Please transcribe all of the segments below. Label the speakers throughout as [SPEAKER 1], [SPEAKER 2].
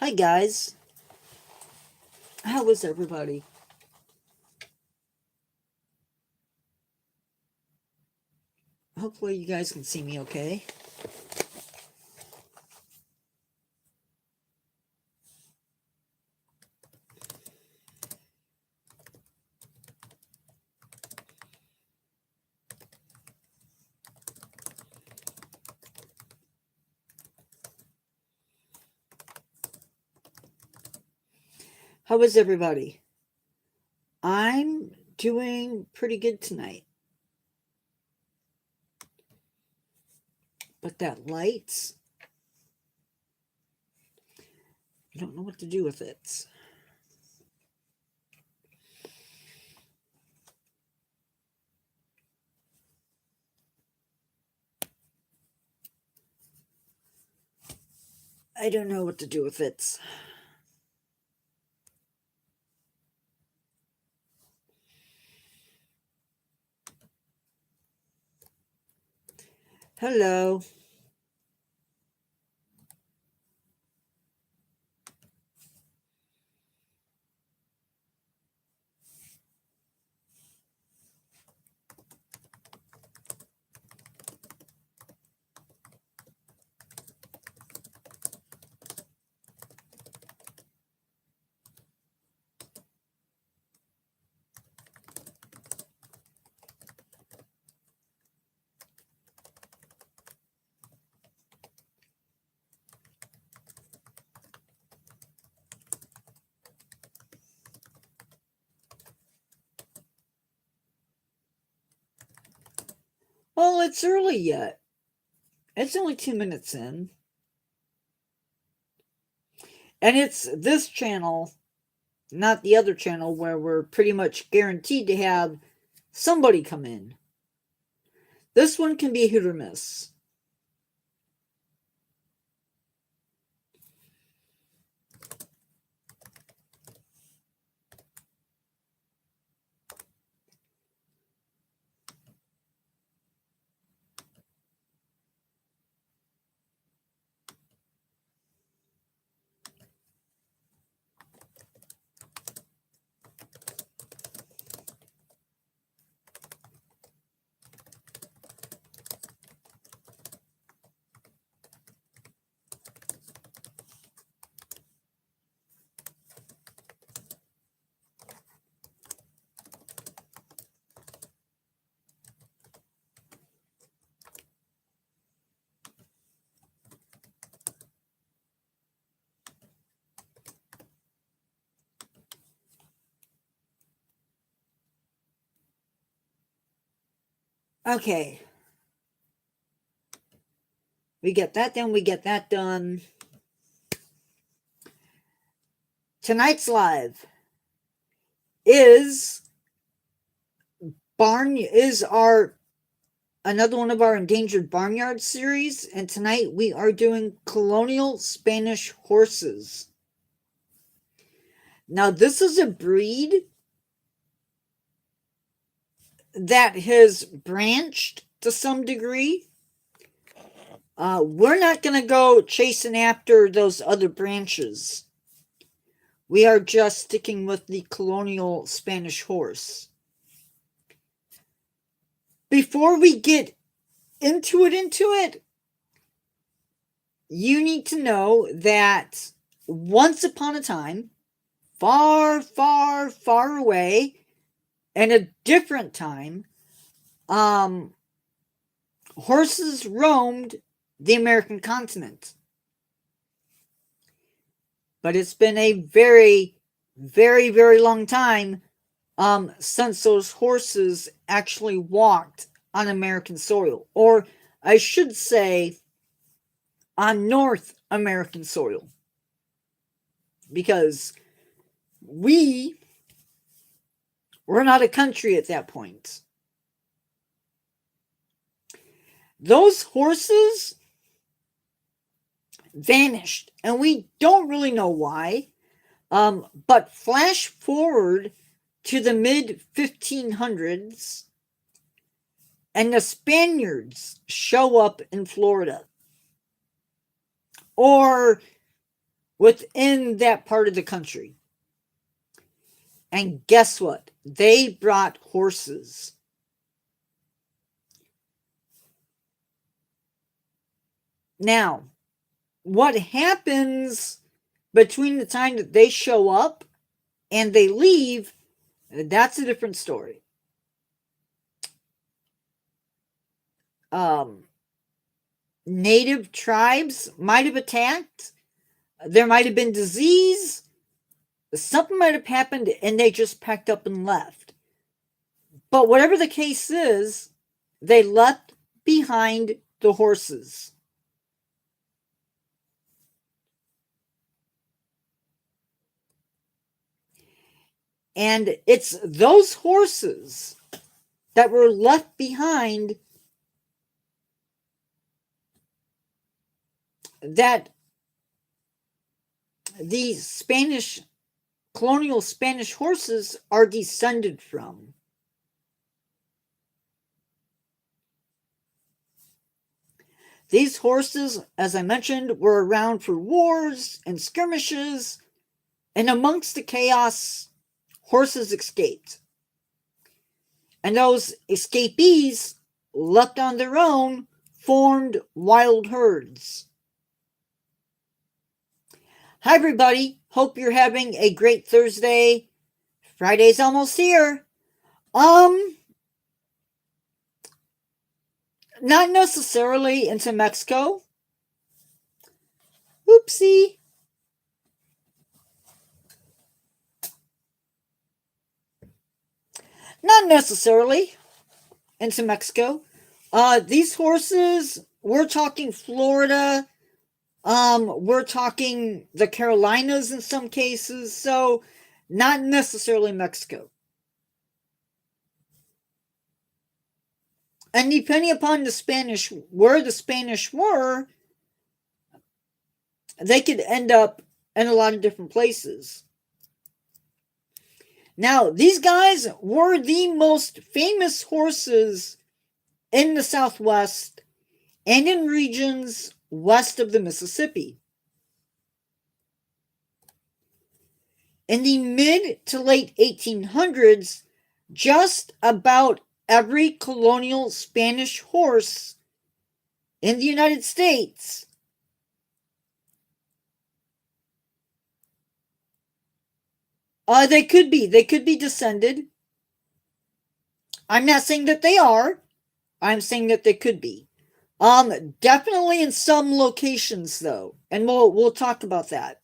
[SPEAKER 1] Hi guys, how is everybody? Hopefully you guys can see me okay. How is everybody? I'm doing pretty good tonight. But that light, I don't know what to do with it. I don't know what to do with it. Hello. Well, it's early yet. It's only 2 minutes in. And it's this channel, not the other channel where we're pretty much guaranteed to have somebody come in. This one can be hit or miss. Okay. We get that done. Tonight's live is another one of our Endangered Barnyard series, and tonight we are doing Colonial Spanish horses. Now, this is a breed that has branched to some degree. We're not going to go chasing after those other branches. We are just sticking with the Colonial Spanish horse. Before we get into it, you need to know that once upon a time, far, far, far away, and a different time, horses roamed the American continent. But it's been a very, very, very long time since those horses actually walked on American soil. Or I should say, on North American soil. Because we're not a country at that point. Those horses vanished, and we don't really know why. But flash forward to the mid 1500s, and the Spaniards show up in Florida. Or within that part of the country. And guess what? They brought horses. Now, what happens between the time that they show up and they leave, that's a different story. Native tribes might have attacked. There might have been disease. Something might have happened and they just packed up and left. But whatever the case is, they left behind the horses. And it's those horses that were left behind that the colonial Spanish horses are descended from. These horses, as I mentioned, were around for wars and skirmishes, and amongst the chaos, horses escaped. And those escapees, left on their own, formed wild herds. Hi, everybody. Hope you're having a great Thursday. Friday's almost here. Not necessarily into Mexico. Oopsie. Not necessarily into Mexico. These horses, we're talking Florida. We're talking the Carolinas in some cases. So not necessarily Mexico. And depending upon where the Spanish were, they could end up in a lot of different places. Now, these guys were the most famous horses in the Southwest and in regions west of the Mississippi. In the mid to late 1800s, just about every colonial Spanish horse in the United States they could be descended. I'm not saying that they are. I'm saying that they could be. Definitely in some locations though, and we'll talk about that.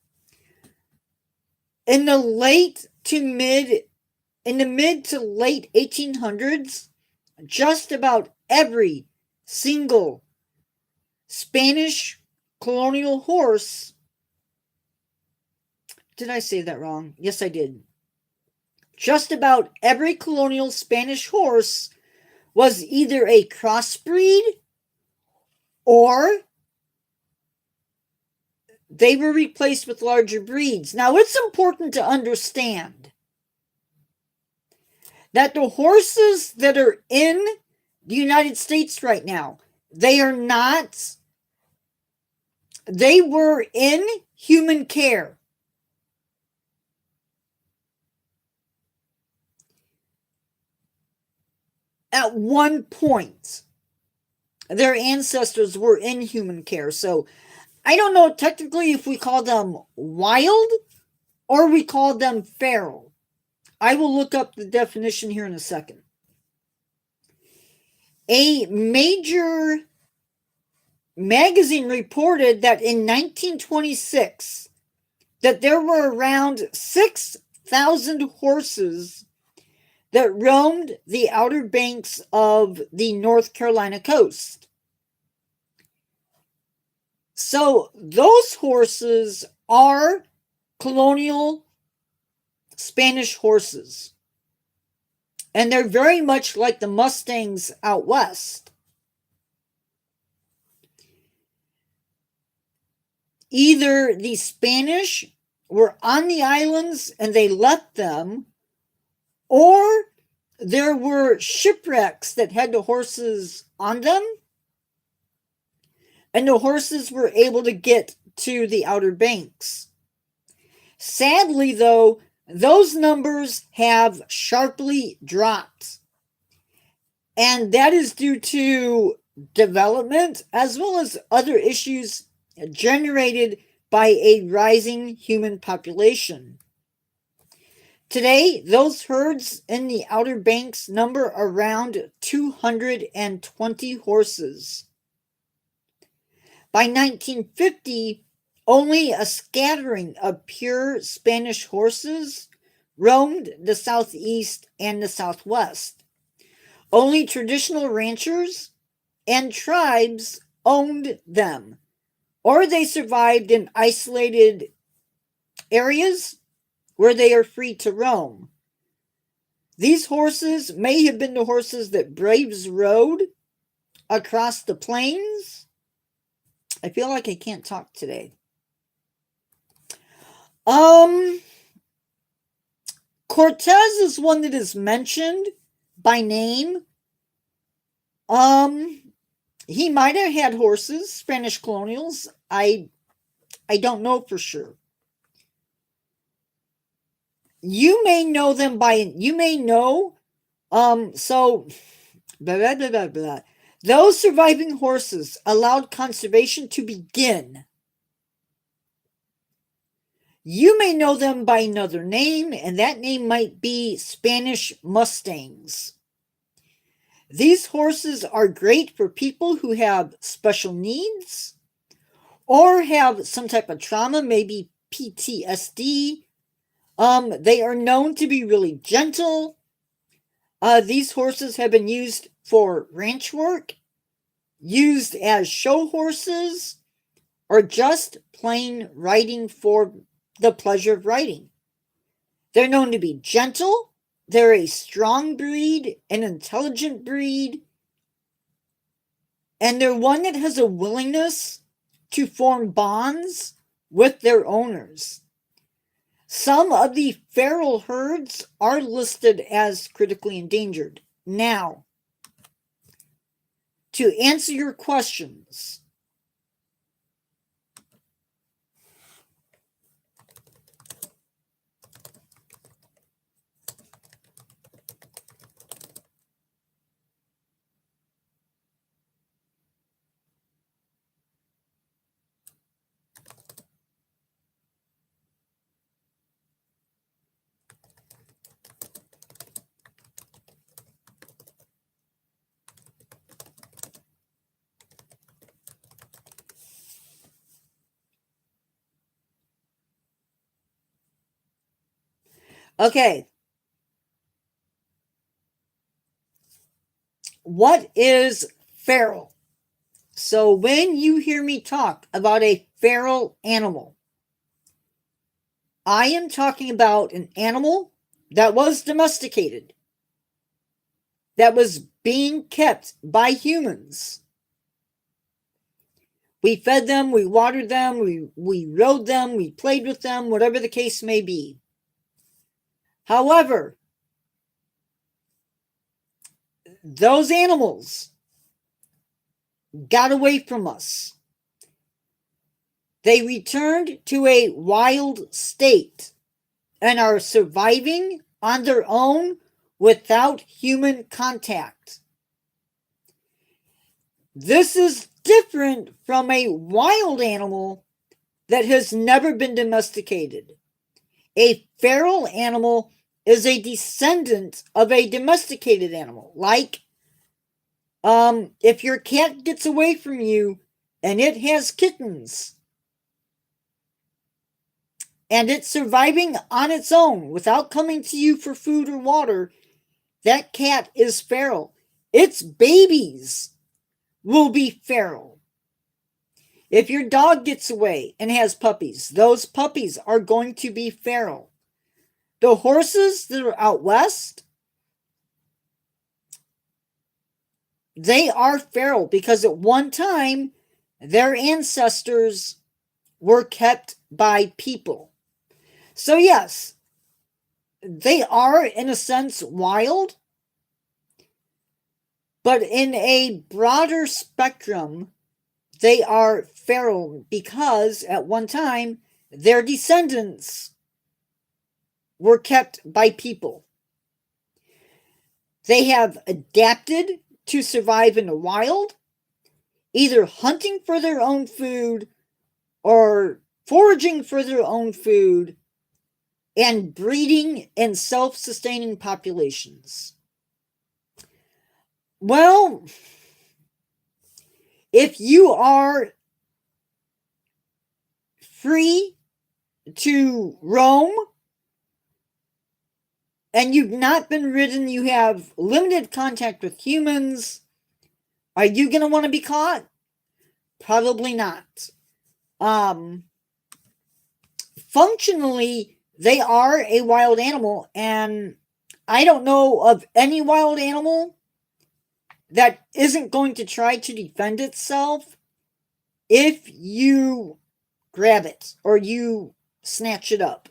[SPEAKER 1] In the mid to late 1800s, just about every single Spanish colonial horse. Did I say that wrong? Yes, I did. Just about every colonial Spanish horse was either a crossbreed or they were replaced with larger breeds. Now, it's important to understand that the horses that are in the United States right now, they were in human care. At one point, their ancestors were in human care. So I don't know technically if we call them wild or we call them feral. I will look up the definition here in a second. A major magazine reported that in 1926 that there were around 6,000 horses that roamed the outer banks of the North Carolina coast. So those horses are colonial Spanish horses. And they're very much like the Mustangs out west. Either the Spanish were on the islands and they left them, or there were shipwrecks that had the horses on them, and the horses were able to get to the outer banks. Sadly, though, those numbers have sharply dropped. And that is due to development as well as other issues generated by a rising human population. Today, those herds in the Outer Banks number around 220 horses. By 1950, only a scattering of pure Spanish horses roamed the southeast and the southwest. Only traditional ranchers and tribes owned them, or they survived in isolated areas where they are free to roam. These horses may have been the horses that braves rode across the plains. I feel like I can't talk today. Cortez is one that is mentioned by name. He might have had horses, Spanish colonials. I don't know for sure. You may know them by, so, blah, blah, blah, blah, blah. Those surviving horses allowed conservation to begin. You may know them by another name, and that name might be Spanish Mustangs. These horses are great for people who have special needs or have some type of trauma, maybe PTSD. They are known to be really gentle. These horses have been used for ranch work, used as show horses, or just plain riding for the pleasure of riding. They're known to be gentle. They're a strong breed, an intelligent breed, and they're one that has a willingness to form bonds with their owners. Some of the feral herds are listed as critically endangered. Now, to answer your questions, okay, what is feral? So when you hear me talk about a feral animal, I am talking about an animal that was domesticated, that was being kept by humans. We fed them, we watered them, we rode them, we played with them, whatever the case may be. However, those animals got away from us. They returned to a wild state and are surviving on their own without human contact. This is different from a wild animal that has never been domesticated. A feral animal is a descendant of a domesticated animal. Like, if your cat gets away from you and it has kittens, and it's surviving on its own without coming to you for food or water, that cat is feral. Its babies will be feral. If your dog gets away and has puppies, those puppies are going to be feral. The horses that are out west, they are feral because at one time their ancestors were kept by people. So yes, they are in a sense wild, but in a broader spectrum, they are feral because at one time their descendants were kept by people. They have adapted to survive in the wild, either hunting for their own food or foraging for their own food and breeding in self-sustaining populations. Well, if you are free to roam and you've not been ridden, you have limited contact with humans, are you going to want to be caught? Probably not. Functionally, they are a wild animal, and I don't know of any wild animal that isn't going to try to defend itself if you grab it or you snatch it up.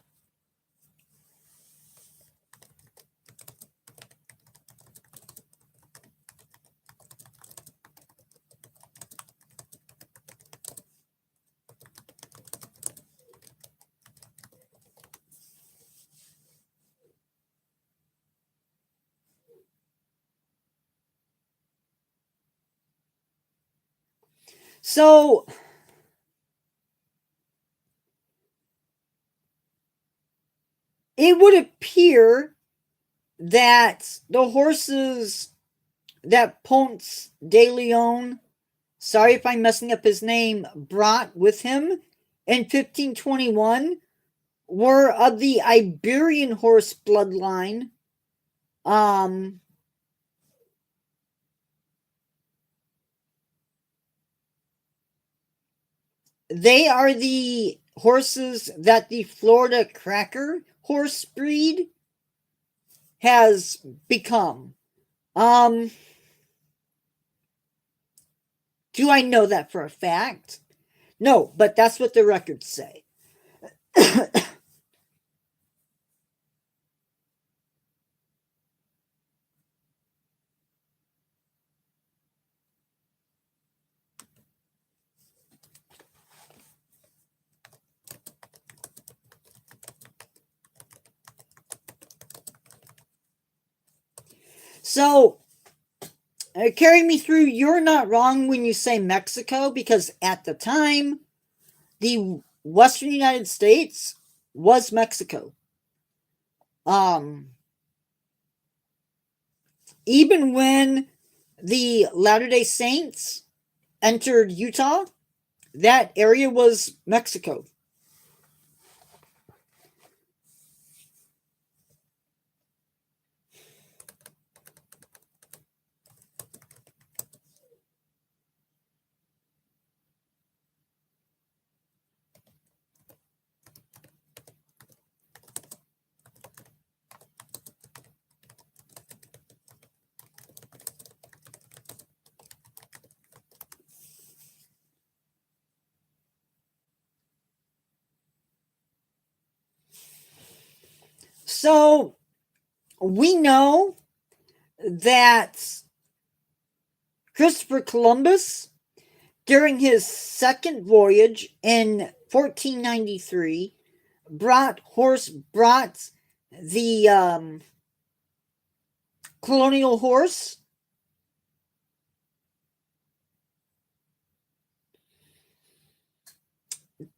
[SPEAKER 1] So, it would appear that the horses that Ponce de Leon, sorry if I'm messing up his name, brought with him in 1521 were of the Iberian horse bloodline. They are the horses that the Florida Cracker horse breed has become. Do I know that for a fact? No, but that's what the records say. So, carry me through. You're not wrong when you say Mexico, because at the time, the Western United States was Mexico. Even when the Latter-day Saints entered Utah, that area was Mexico. So we know that Christopher Columbus, during his second voyage in 1493, brought the colonial horse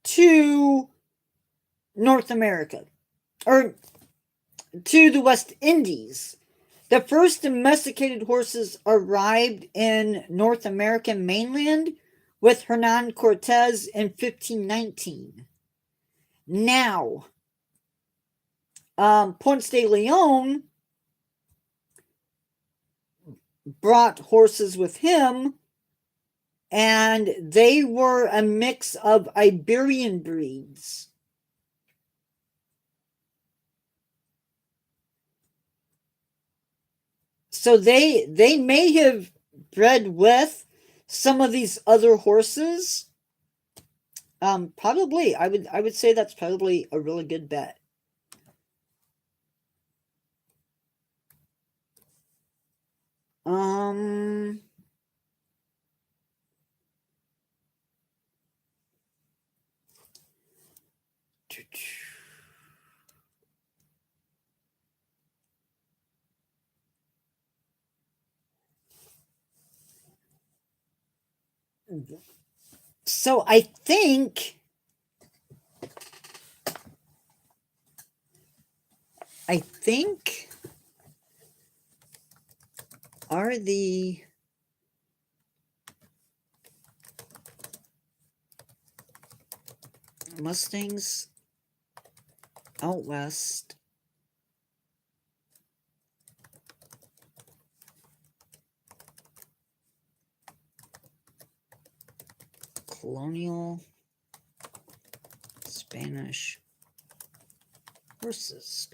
[SPEAKER 1] to North America, or to the West Indies. The first domesticated horses arrived in North American mainland with Hernan Cortez in 1519. Now, Ponce de Leon brought horses with him, and they were a mix of Iberian breeds. So they may have bred with some of these other horses. Probably, I would say that's probably a really good bet. So I think are the Mustangs out west colonial Spanish horses?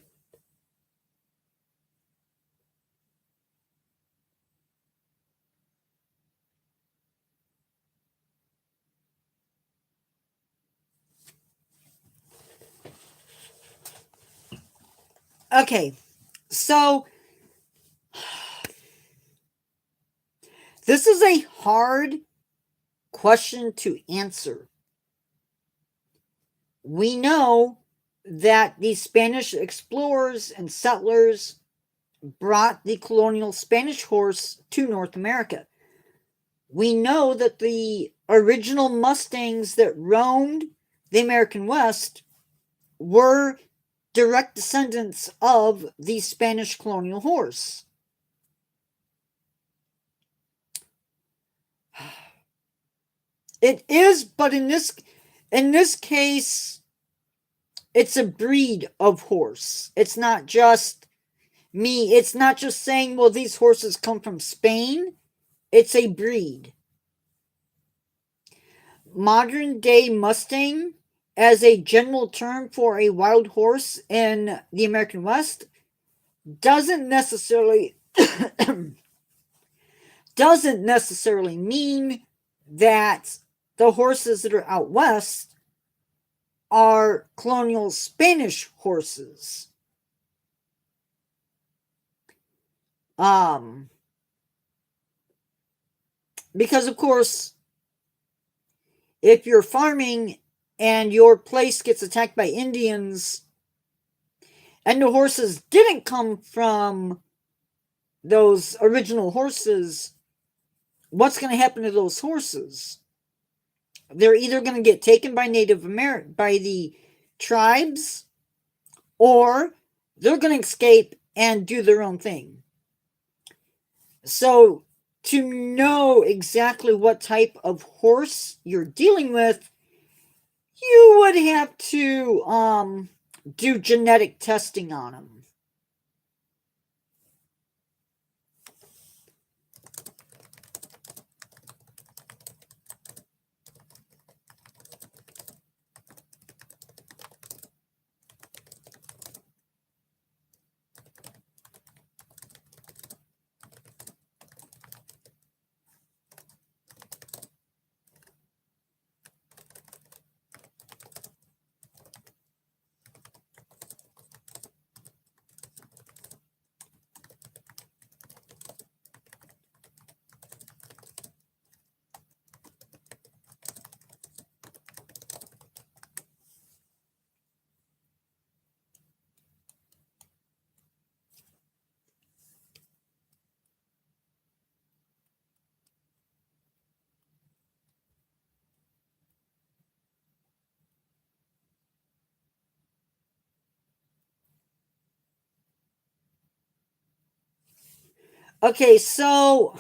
[SPEAKER 1] Okay, so this is a hard question to answer. We know that the Spanish explorers and settlers brought the colonial Spanish horse to North America. We know that the original Mustangs that roamed the American West were direct descendants of the Spanish colonial horse. It is, but in this case, it's a breed of horse. It's not just it's not just saying, well, these horses come from Spain. It's a breed. Modern day Mustang, as a general term for a wild horse in the American West, doesn't necessarily mean that the horses that are out west are colonial Spanish horses. Because of course, if you're farming and your place gets attacked by Indians and the horses didn't come from those original horses, what's going to happen to those horses? They're either going to get taken by by the tribes, or they're going to escape and do their own thing. So to know exactly what type of horse you're dealing with, you would have to do genetic testing on them. Okay, so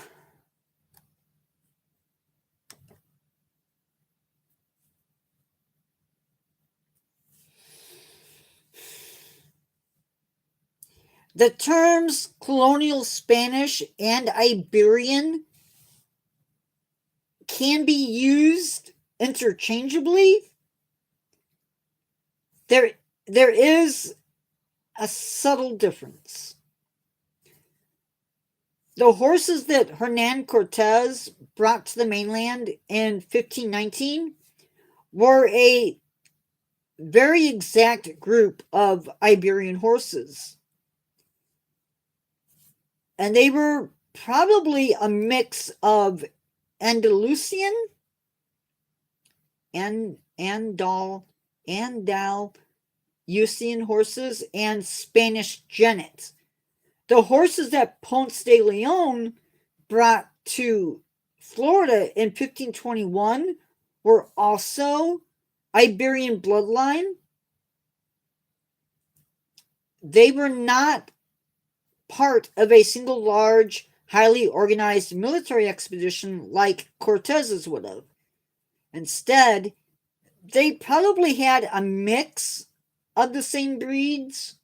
[SPEAKER 1] the terms colonial Spanish and Iberian can be used interchangeably. There is a subtle difference. The horses that Hernan Cortez brought to the mainland in 1519 were a very exact group of Iberian horses. And they were probably a mix of Andalusian and Andalusian horses and Spanish genets. The horses that Ponce de Leon brought to Florida in 1521 were also Iberian bloodline. They were not part of a single large, highly organized military expedition like Cortez's would have. Instead, they probably had a mix of the same breeds,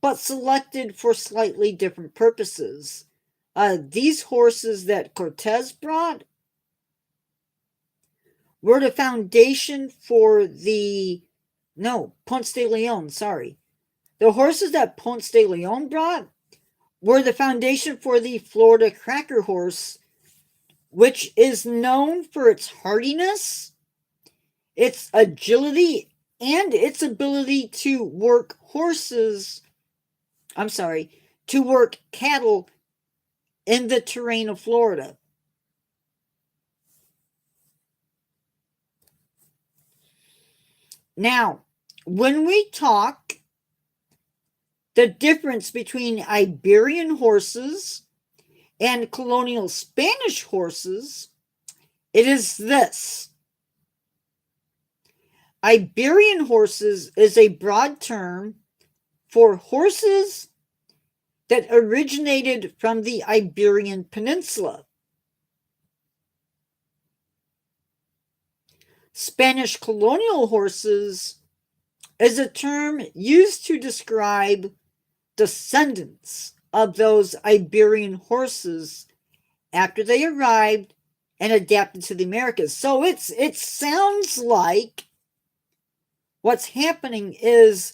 [SPEAKER 1] but selected for slightly different purposes. These horses that Cortez brought were the foundation for Ponce de Leon, sorry. The horses that Ponce de Leon brought were the foundation for the Florida Cracker horse, which is known for its hardiness, its agility, and its ability to work cattle in the terrain of Florida. Now, when we talk the difference between Iberian horses and colonial Spanish horses, it is this. Iberian horses is a broad term for horses that originated from the Iberian Peninsula. Spanish colonial horses is a term used to describe descendants of those Iberian horses after they arrived and adapted to the Americas. So it sounds like what's happening is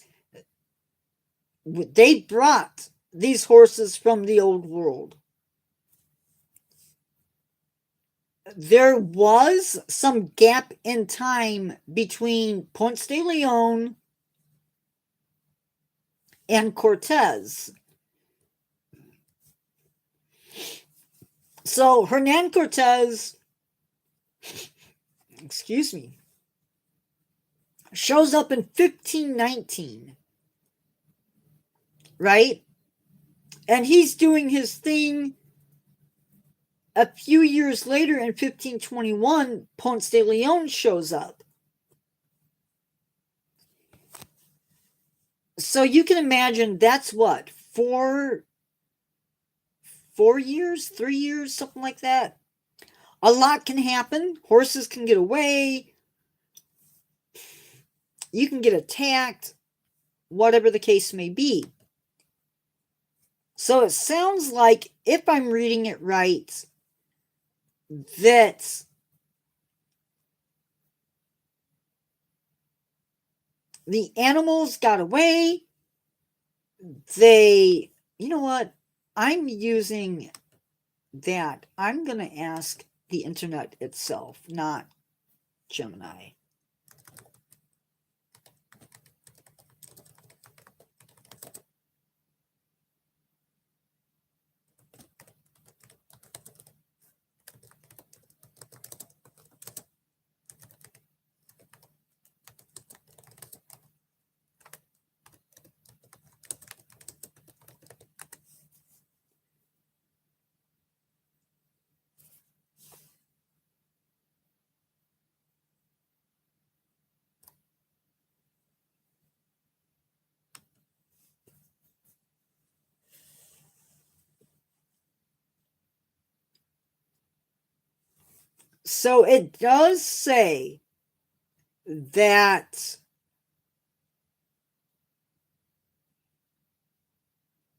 [SPEAKER 1] they brought these horses from the old world. There was some gap in time between Ponce de Leon and Cortez. So Hernan Cortez, shows up in 1519, right? And he's doing his thing. A few years later, in 1521, Ponce de Leon shows up. So you can imagine that's what, 4 years, 3 years, something like that. A lot can happen. Horses can get away. You can get attacked, whatever the case may be. So it sounds like, if I'm reading it right, that the animals got away. You know what? I'm using that. I'm going to ask the internet itself, not Gemini. So it does say that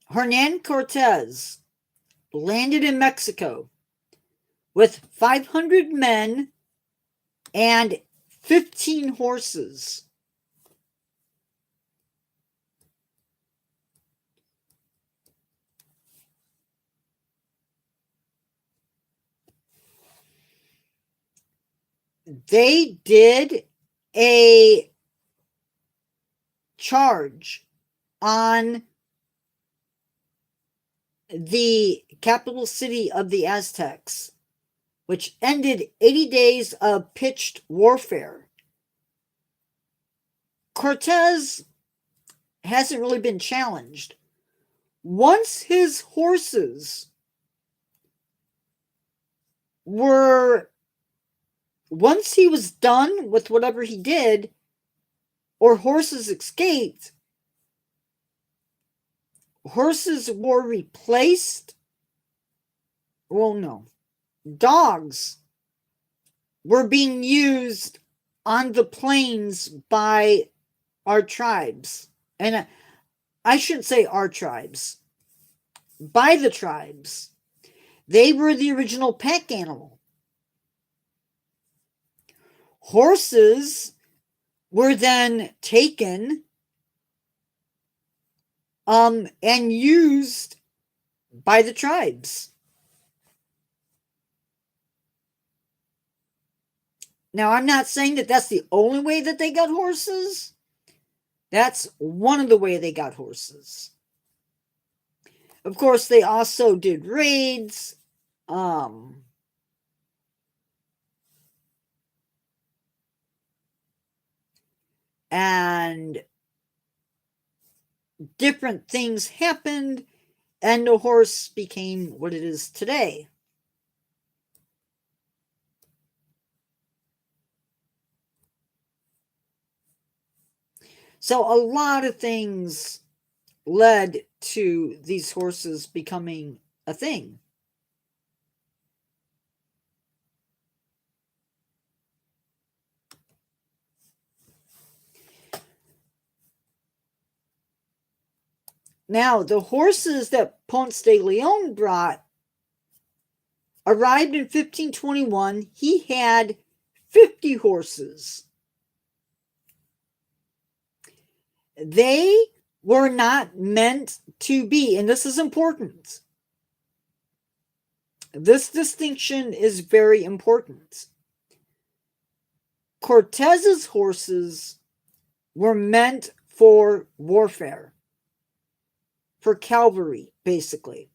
[SPEAKER 1] Hernan Cortez landed in Mexico with 500 men and 15 horses. They did a charge on the capital city of the Aztecs, which ended 80 days of pitched warfare. Cortez hasn't really been challenged. Once his horses were, once he was done with whatever he did, or horses escaped, horses were replaced. Well, no. Dogs were being used on the plains by our tribes. And I shouldn't say our tribes, by the tribes. They were the original pack animal. Horses were then taken and used by the tribes. Now, I'm not saying that that's the only way that they got horses. That's one of the way they got horses. Of course, they also did raids. And different things happened, and the horse became what it is today. So a lot of things led to these horses becoming a thing. Now, the horses that Ponce de Leon brought arrived in 1521. He had 50 horses. They were not meant to be, and this is important. This distinction is very important. Cortez's horses were meant for warfare, for cavalry, basically.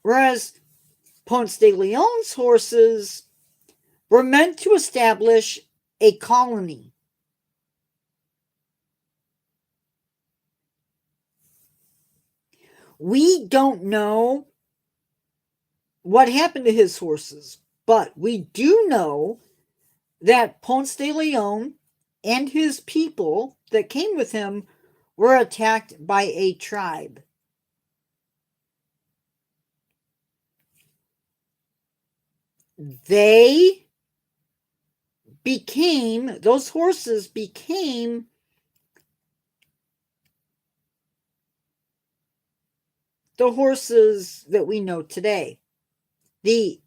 [SPEAKER 1] Whereas Ponce de Leon's horses were meant to establish a colony. We don't know what happened to his horses, but we do know that Ponce de Leon and his people that came with him were attacked by a tribe. Those horses became the horses that we know today. The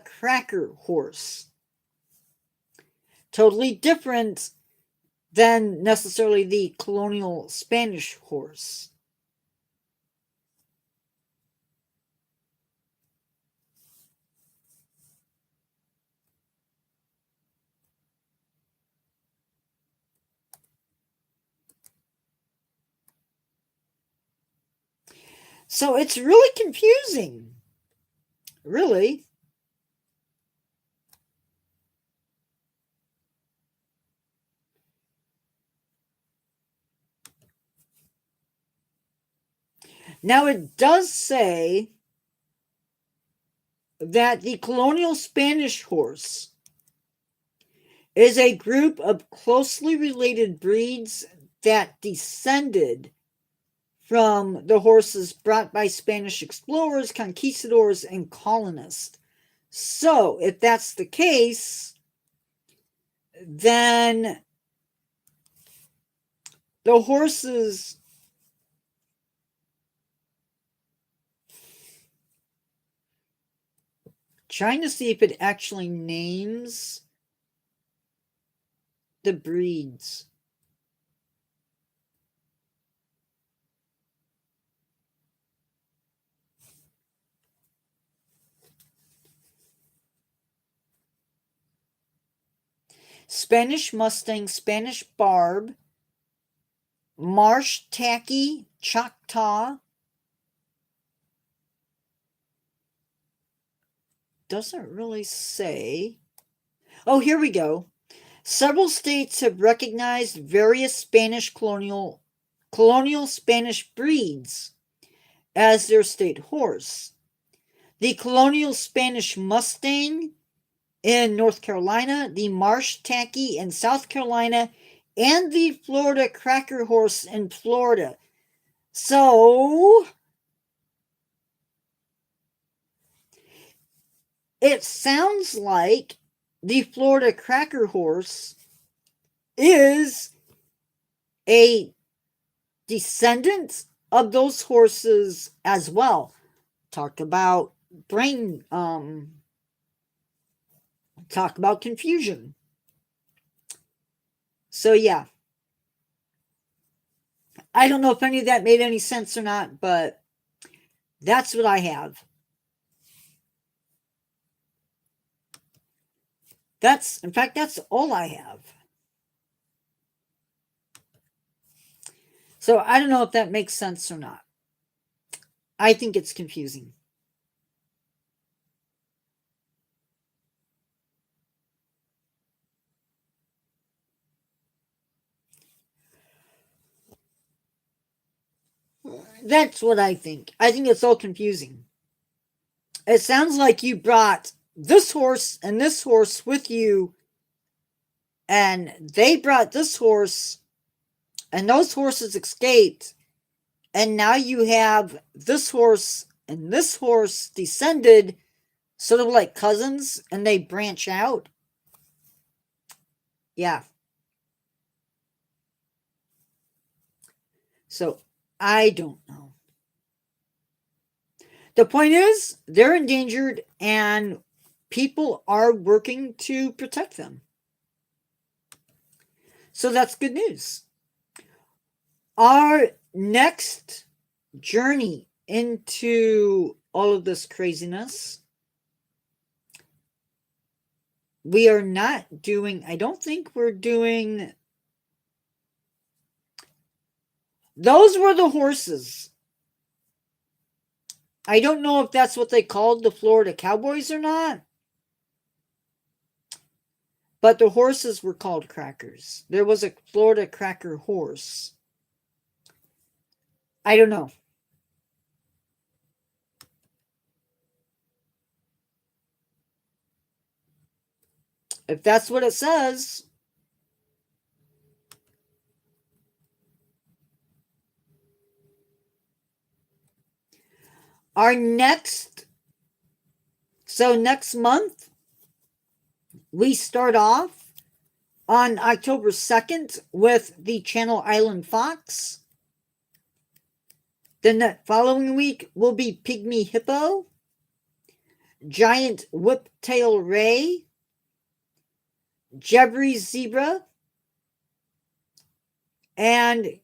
[SPEAKER 1] cracker horse. Totally different than necessarily the colonial Spanish horse. So it's really confusing. Really. Now it does say that the colonial Spanish horse is a group of closely related breeds that descended from the horses brought by Spanish explorers, conquistadors, and colonists. So, if that's the case, then the horses trying to see if it actually names the breeds. Spanish Mustang, Spanish Barb, Marsh Tacky, Choctaw. Doesn't really say. Oh, here we go. Several states have recognized various Spanish colonial Spanish breeds as their state horse. The colonial Spanish Mustang in North Carolina, the Marsh Tacky in South Carolina, and the Florida Cracker Horse in Florida. So, it sounds like the Florida Cracker Horse is a descendant of those horses as well. Talk about talk about confusion. So yeah, I don't know if any of that made any sense or not, but that's what I have. In fact, that's all I have. So I don't know if that makes sense or not. I think it's confusing. That's what I think. I think it's all confusing. It sounds like you brought this horse and this horse with you, and they brought this horse, and those horses escaped, and now you have this horse and this horse descended, sort of like cousins, and they branch out. Yeah. So I don't know. The point is, they're endangered, and people are working to protect them. So that's good news. Our next journey into all of this craziness, we are not doing, I don't think we're doing, those were the horses. I don't know if that's what they called the Florida Cowboys or not, but the horses were called crackers. There was a Florida Cracker horse. I don't know. If that's what it says. Our next month, we start off on October 2nd with the Channel Island Fox. Then that following week will be Pygmy Hippo, Giant Whiptail Ray, Jebry's Zebra, and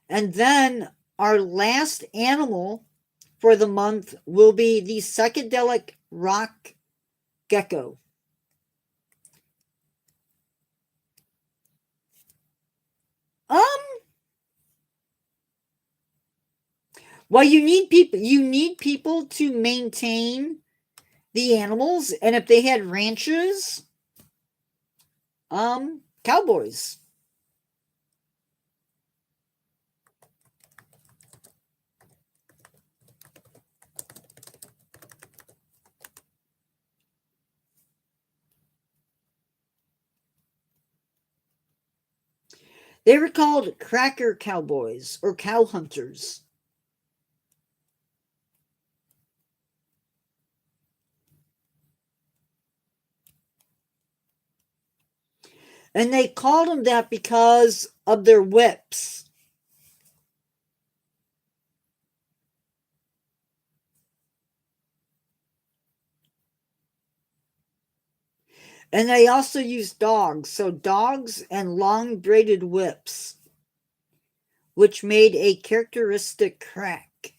[SPEAKER 1] and then our last animal for the month will be the psychedelic rock gecko. Well, you need people to maintain the animals, and if they had ranches, cowboys. They were called cracker cowboys or cow hunters. And they called them that because of their whips. And they also used dogs, so dogs and long braided whips, which made a characteristic crack.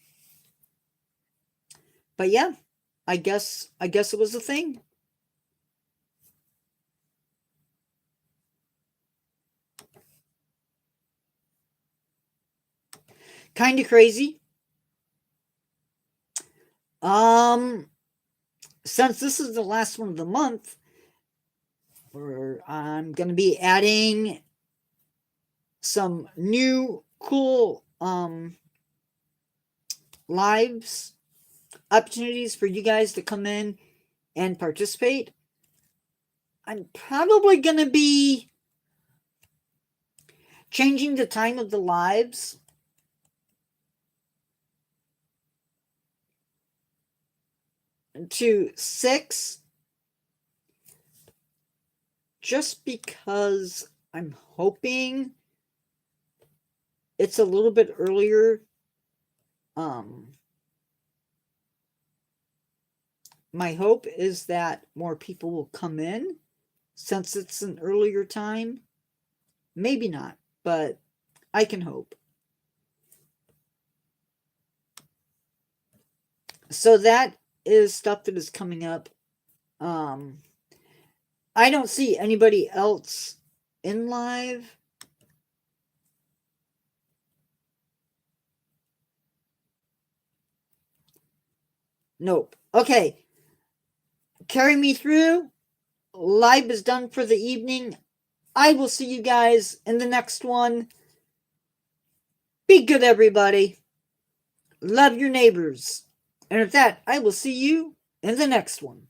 [SPEAKER 1] But yeah, I guess it was a thing. Kind of crazy. since this is the last one of the month, I'm going to be adding some new cool lives, opportunities for you guys to come in and participate. I'm probably going to be changing the time of the lives to 6, just because I'm hoping it's a little bit earlier. My hope is that more people will come in since it's an earlier time. Maybe not, but I can hope. So that is stuff that is coming up. I don't see anybody else in live. Nope. Okay. Carry me through. Live is done for the evening. I will see you guys in the next one. Be good, everybody. Love your neighbors. And with that, I will see you in the next one.